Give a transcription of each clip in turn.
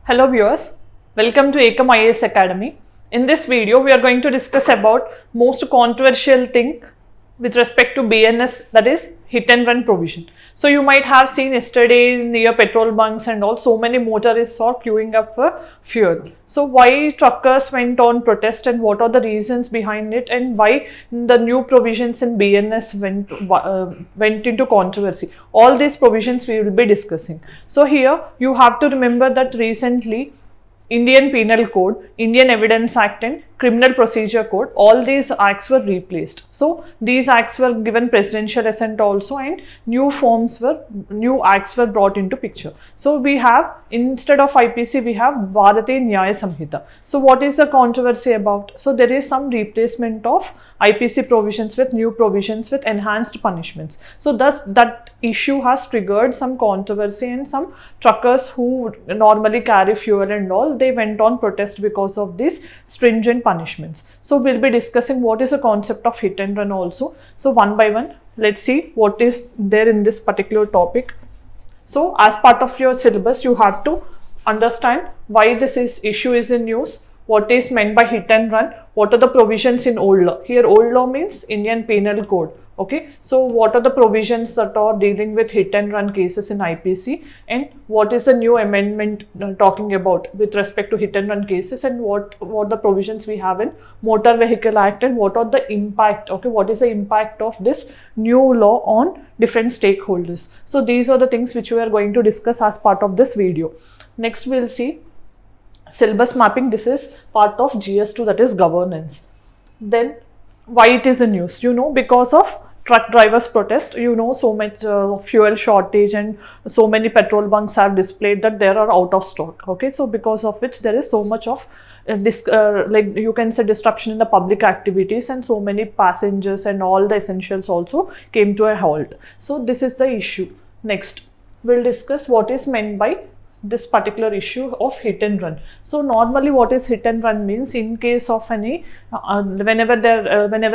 Hello viewers, welcome to Ekam IAS Academy. In this video, we are going to discuss about most controversial thing with respect to BNS, that is hit and run provision. So you might have seen yesterday near petrol bunks and all, so many motorists are queuing up for fuel. So why truckers went on protest and what are the reasons behind it, and why the new provisions in BNS went into controversy. All these provisions we will be discussing. So here you have to remember that recently Indian Penal Code, Indian Evidence Act and Criminal Procedure Code, all these acts were replaced. So these acts were given presidential assent also, and new acts were brought into picture. So we have, instead of IPC, we have Bharatiya Nyaya Samhita. So what is the controversy about? So there is some replacement of IPC provisions with new provisions with enhanced punishments. So thus that issue has triggered some controversy, and some truckers who normally carry fuel and all, they went on protest because of these stringent punishments. So we'll be discussing what is the concept of hit and run also. So one by one, let's see what is there in this particular topic. So as part of your syllabus, you have to understand why this issue is in news, what is meant by hit and run, what are the provisions in old law. Here old law means Indian Penal Code. Okay, so what are the provisions that are dealing with hit and run cases in IPC, and what is the new amendment talking about with respect to hit and run cases, and what the provisions we have in Motor Vehicle Act, and what are the impact, okay, what is the impact of this new law on different stakeholders. So these are the things which we are going to discuss as part of this video. Next we'll see syllabus mapping. This is part of GS2, that is governance. Then why it is in news, because of truck drivers protest, so much fuel shortage, and so many petrol bunks have displayed that there are out of stock. Okay, so because of which there is so much of like you can say disruption in the public activities, and so many passengers and all the essentials also came to a halt. So this is the issue. Next we'll discuss what is meant by this particular issue of hit and run. So normally what is hit and run means, in case of any whenever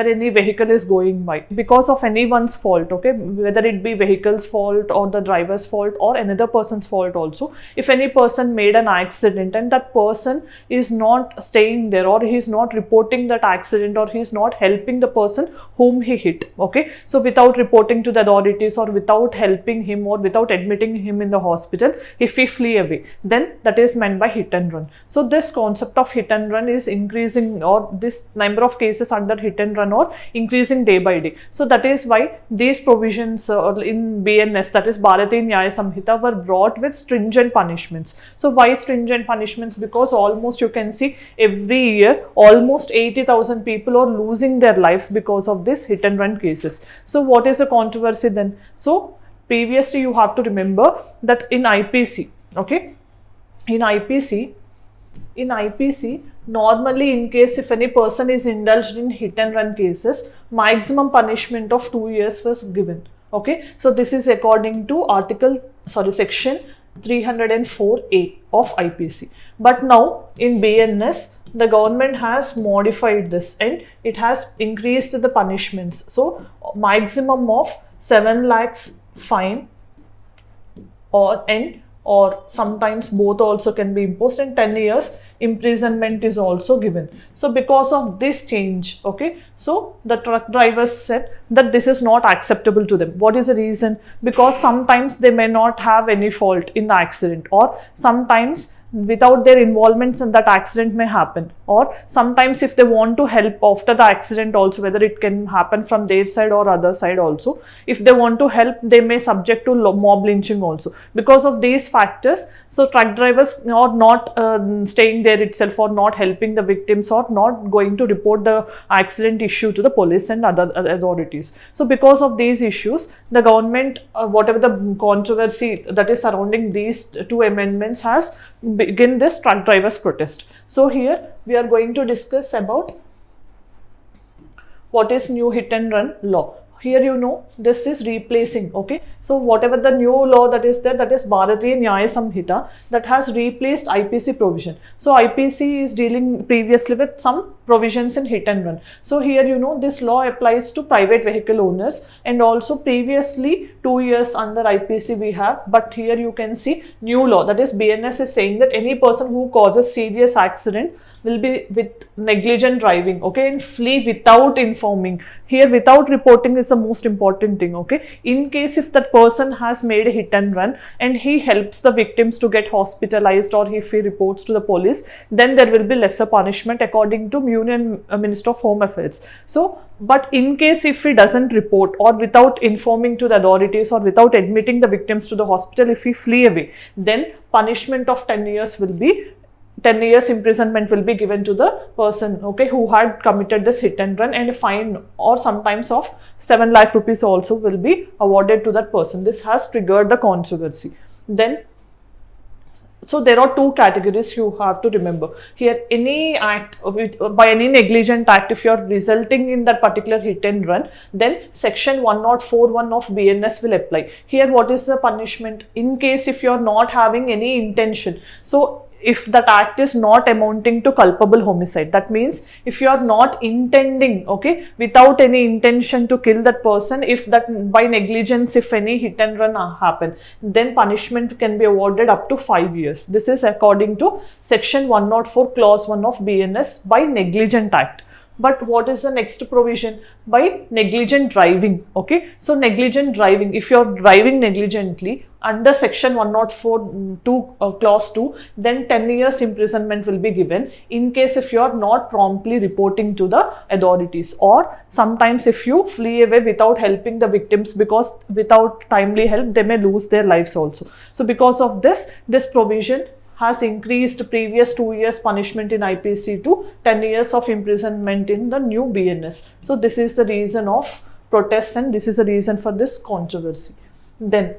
any vehicle is going by because of anyone's fault, okay, whether it be vehicle's fault or the driver's fault or another person's fault also, if any person made an accident and that person is not staying there, or he is not reporting that accident, or he is not helping the person whom he hit, okay, so without reporting to the authorities, or without helping him, or without admitting him in the hospital, if he flee away, then that is meant by hit and run. So this concept of hit and run is increasing, or this number of cases under hit and run are increasing day by day. So that is why these provisions in BNS, that is Bharatiya Nyaya Samhita, were brought with stringent punishments. So why stringent punishments? Because almost you can see every year almost 80,000 people are losing their lives because of this hit and run cases. So what is the controversy then? So previously you have to remember that in IPC, okay, in IPC, normally in case if any person is indulged in hit and run cases, maximum punishment of 2 years was given. Okay, so this is according to section 304A of IPC. But now in BNS, the government has modified this and it has increased the punishments. So maximum of 7 lakhs fine, or sometimes both also can be imposed, and 10 years imprisonment is also given. So because of this change, okay, so the truck drivers said that this is not acceptable to them. What is the reason? Because sometimes they may not have any fault in the accident, or sometimes without their involvements in that accident may happen, or sometimes if they want to help after the accident also, whether it can happen from their side or other side also, if they want to help, they may subject to mob lynching also. Because of these factors, so truck drivers are not staying there itself, or not helping the victims, or not going to report the accident issue to the police and other authorities. So because of these issues, the government, whatever the controversy that is surrounding these two amendments, has begin this truck drivers protest. So here we are going to discuss about what is new hit and run law. Here this is replacing, okay, so whatever the new law that is there, that is Bharatiya Nyaya Samhita, that has replaced IPC provision. So IPC is dealing previously with some provisions in hit and run. So here, you know, this law applies to private vehicle owners, and also previously 2 years under IPC we have, but here you can see new law, that is BNS is saying that any person who causes serious accident will be with negligent driving, okay, and flee without informing. Here without reporting is the most important thing, okay. In case if that person has made a hit and run and he helps the victims to get hospitalized, or if he reports to the police, then there will be lesser punishment according to Union Minister of Home Affairs. So, but in case if he doesn't report, or without informing to the authorities, or without admitting the victims to the hospital, if he flee away, then punishment of 10 years will be 10 years imprisonment will be given to the person, okay, who had committed this hit and run, and a fine or sometimes of 7 lakh rupees also will be awarded to that person. This has triggered the controversy. Then, so there are two categories you have to remember. Here, any act by any negligent act, if you are resulting in that particular hit and run, then section 104(1) of BNS will apply. Here, what is the punishment? In case if you are not having any intention, so if that act is not amounting to culpable homicide, that means if you are not intending, okay, without any intention to kill that person, if that by negligence, if any hit and run happen, then punishment can be awarded up to 5 years. This is according to section 104 clause 1 of BNS by negligent act. But what is the next provision? By negligent driving, okay. So negligent driving, if you are driving negligently under section 104 clause 2, then 10 years imprisonment will be given in case if you are not promptly reporting to the authorities, or sometimes if you flee away without helping the victims, because without timely help they may lose their lives also. So because of this provision has increased previous 2 years punishment in IPC to 10 years of imprisonment in the new BNS. So this is the reason of protest, and this is the reason for this controversy. Then,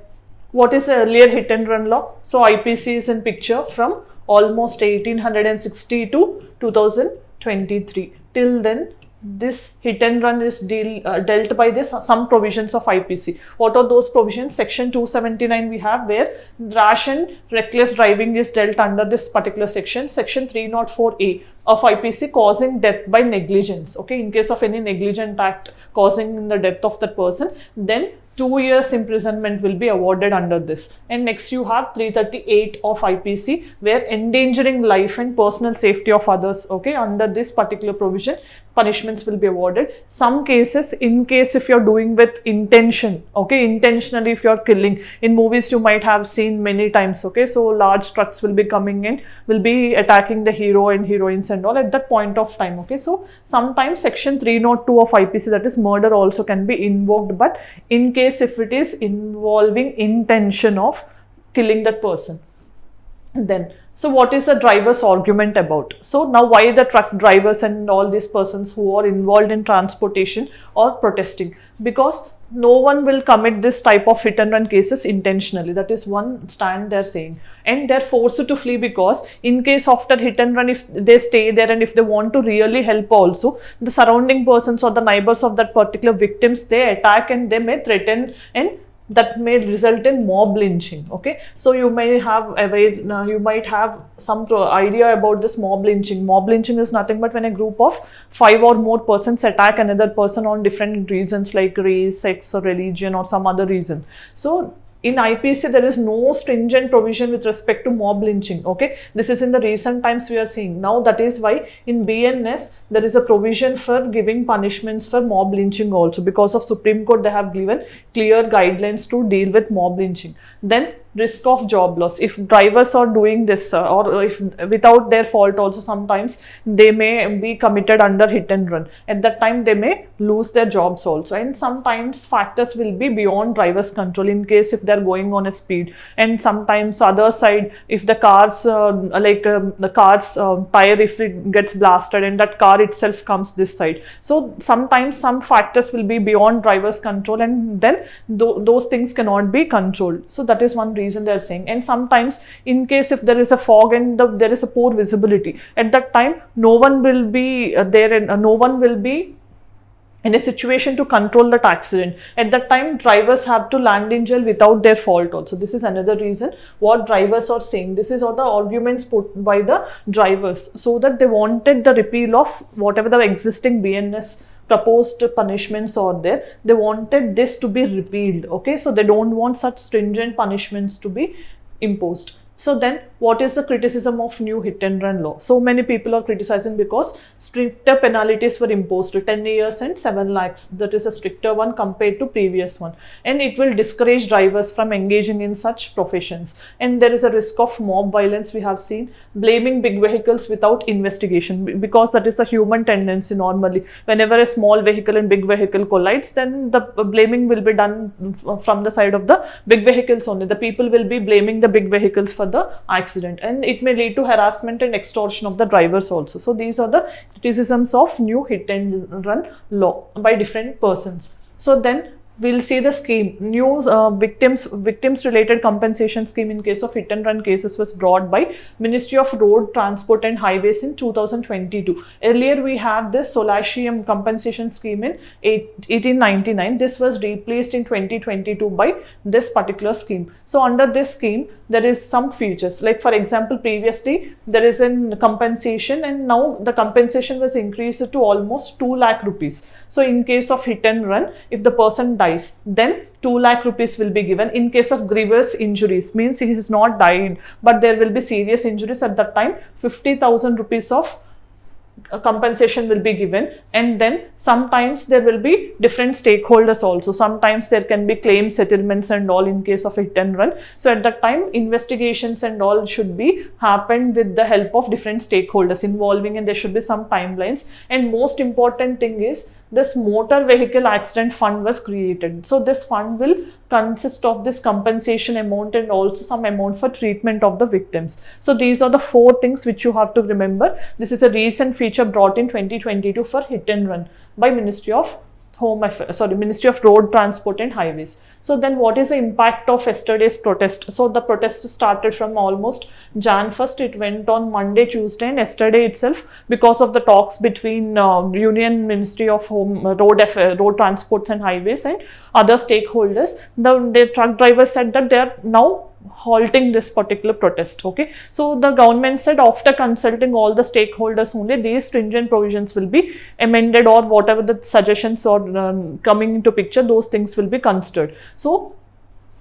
what is the earlier hit and run law? So IPC is in picture from almost 1860 to 2023. Till then, this hit and run is dealt by this some provisions of IPC. What are those provisions? Section 279 we have, where rash and reckless driving is dealt under this particular section. Section 304A of IPC, causing death by negligence, okay, in case of any negligent act causing the death of that person, then 2 years imprisonment will be awarded under this. And next you have 338 of IPC, where endangering life and personal safety of others, okay, under this particular provision punishments will be awarded. Some cases, in case if you're doing with intention, okay, intentionally if you're killing, in movies you might have seen many times, okay, so large trucks will be coming in, will be attacking the hero and heroines and all at that point of time, okay. So sometimes section 302 of IPC, that is murder, also can be invoked, but in case if it is involving intention of killing that person. Then, so what is the driver's argument about? So now why the truck drivers and all these persons who are involved in transportation are protesting? Because no one will commit this type of hit and run cases intentionally. That is one stand they're saying. And they're forced to flee because in case of that hit and run, if they stay there and if they want to really help also, the surrounding persons or the neighbors of that particular victims, they attack and they may threaten, and that may result in mob lynching, okay. So you may have you might have some idea about this mob lynching. Mob lynching is nothing but when a group of 5 or more persons attack another person on different reasons like race, sex or religion or some other reason. So in IPC, there is no stringent provision with respect to mob lynching, okay. This is in the recent times we are seeing. Now that is why in BNS, there is a provision for giving punishments for mob lynching also. Because of Supreme Court, they have given clear guidelines to deal with mob lynching. Then risk of job loss. If drivers are doing this or if without their fault also, sometimes they may be committed under hit and run. At that time, they may lose their jobs also. And sometimes factors will be beyond driver's control in case if they're going on a speed. And sometimes other side, if the car's the car's tire, if it gets blasted and that car itself comes this side. So sometimes some factors will be beyond driver's control, and then those things cannot be controlled. So that is one reason they are saying. And sometimes in case if there is a fog and there is a poor visibility, at that time no one will be there and no one will be in a situation to control that accident. At that time, drivers have to land in jail without their fault also. This is another reason what drivers are saying. This is all the arguments put by the drivers, so that they wanted the repeal of whatever the existing BNS proposed punishments are there. They wanted this to be repealed. Okay, so they don't want such stringent punishments to be imposed. So then, what is the criticism of new hit and run law? So many people are criticizing because stricter penalties were imposed, 10 years and 7 lakhs. That is a stricter one compared to previous one. And it will discourage drivers from engaging in such professions. And there is a risk of mob violence. We have seen blaming big vehicles without investigation, because that is a human tendency normally. Whenever a small vehicle and big vehicle collides, then the blaming will be done from the side of the big vehicles only. The people will be blaming the big vehicles for the accident, and it may lead to harassment and extortion of the drivers also. So these are the criticisms of new hit and run law by different persons. So then we'll see the scheme. New victims related compensation scheme in case of hit and run cases was brought by Ministry of Road Transport and Highways in 2022. Earlier we have this Solatium compensation scheme in 1899. This was replaced in 2022 by this particular scheme. So under this scheme, there is some features, like for example, previously there is a compensation, and now the compensation was increased to almost 2 lakh rupees. So in case of hit and run, if the person dies, then 2 lakh rupees will be given. In case of grievous injuries, means he is not died but there will be serious injuries, at that time 50,000 rupees of compensation will be given. And then sometimes there will be different stakeholders also. Sometimes there can be claim settlements and all in case of hit and run. So at that time, investigations and all should be happened with the help of different stakeholders involving, and there should be some timelines. And most important thing is, this motor vehicle accident fund was created. So this fund will consist of this compensation amount and also some amount for treatment of the victims. So these are the 4 things which you have to remember. This is a recent feature brought in 2022 for hit and run by Ministry of Ministry of Road Transport and Highways. So then what is the impact of yesterday's protest? So the protest started from almost Jan 1st. It went on Monday, Tuesday, and yesterday itself, because of the talks between Union Ministry of Road Transport and Highways and other stakeholders. The truck drivers said that they are now halting this particular protest. Okay, so the government said after consulting all the stakeholders only, these stringent provisions will be amended, or whatever the suggestions are coming into picture, those things will be considered. So,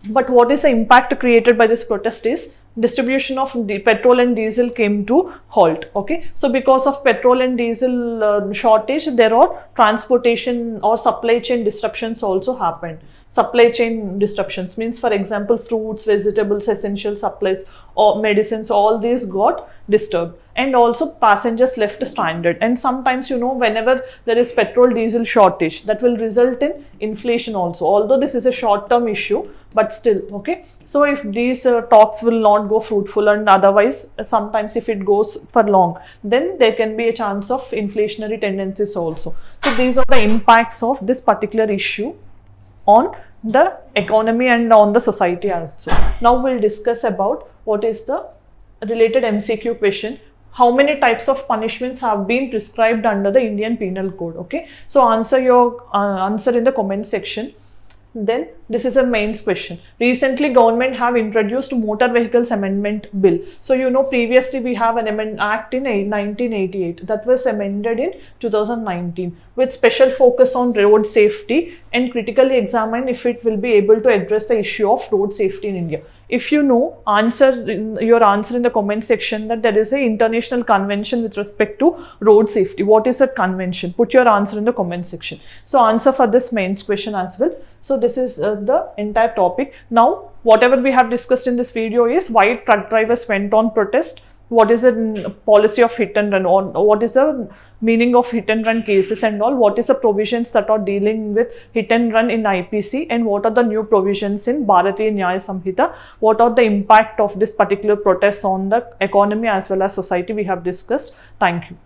but what is the impact created by this protest is, distribution of the petrol and diesel came to halt. Okay, so because of petrol and diesel shortage, there are transportation or supply chain disruptions also happened. Supply chain disruptions means, for example, fruits, vegetables, essential supplies or medicines, all these got disturbed. And also passengers left stranded. And sometimes, you know, whenever there is petrol diesel shortage, that will result in inflation also, although this is a short term issue, but still. Okay, so if these talks will not go fruitful, and otherwise sometimes if it goes for long, then there can be a chance of inflationary tendencies also. So these are the impacts of this particular issue on the economy and on the society also. Now we'll discuss about what is the related MCQ question. How many types of punishments have been prescribed under the Indian Penal Code? Okay, so answer your answer in the comment section. Then this is a mains question. Recently government have introduced motor vehicles amendment bill. So you know, previously we have an act in 1988 that was amended in 2019 with special focus on road safety, and critically examine if it will be able to address the issue of road safety in India. If you know, your answer in the comment section that there is a international convention with respect to road safety. What is that convention? Put your answer in the comment section. So answer for this mains question as well. So this is the entire topic. Now whatever we have discussed in this video is why truck drivers went on protest, what is the policy of hit and run, or what is the meaning of hit and run cases and all, what is the provisions that are dealing with hit and run in IPC, and what are the new provisions in Bharatiya Nyaya Samhita, what are the impact of this particular protest on the economy as well as society, we have discussed. Thank you.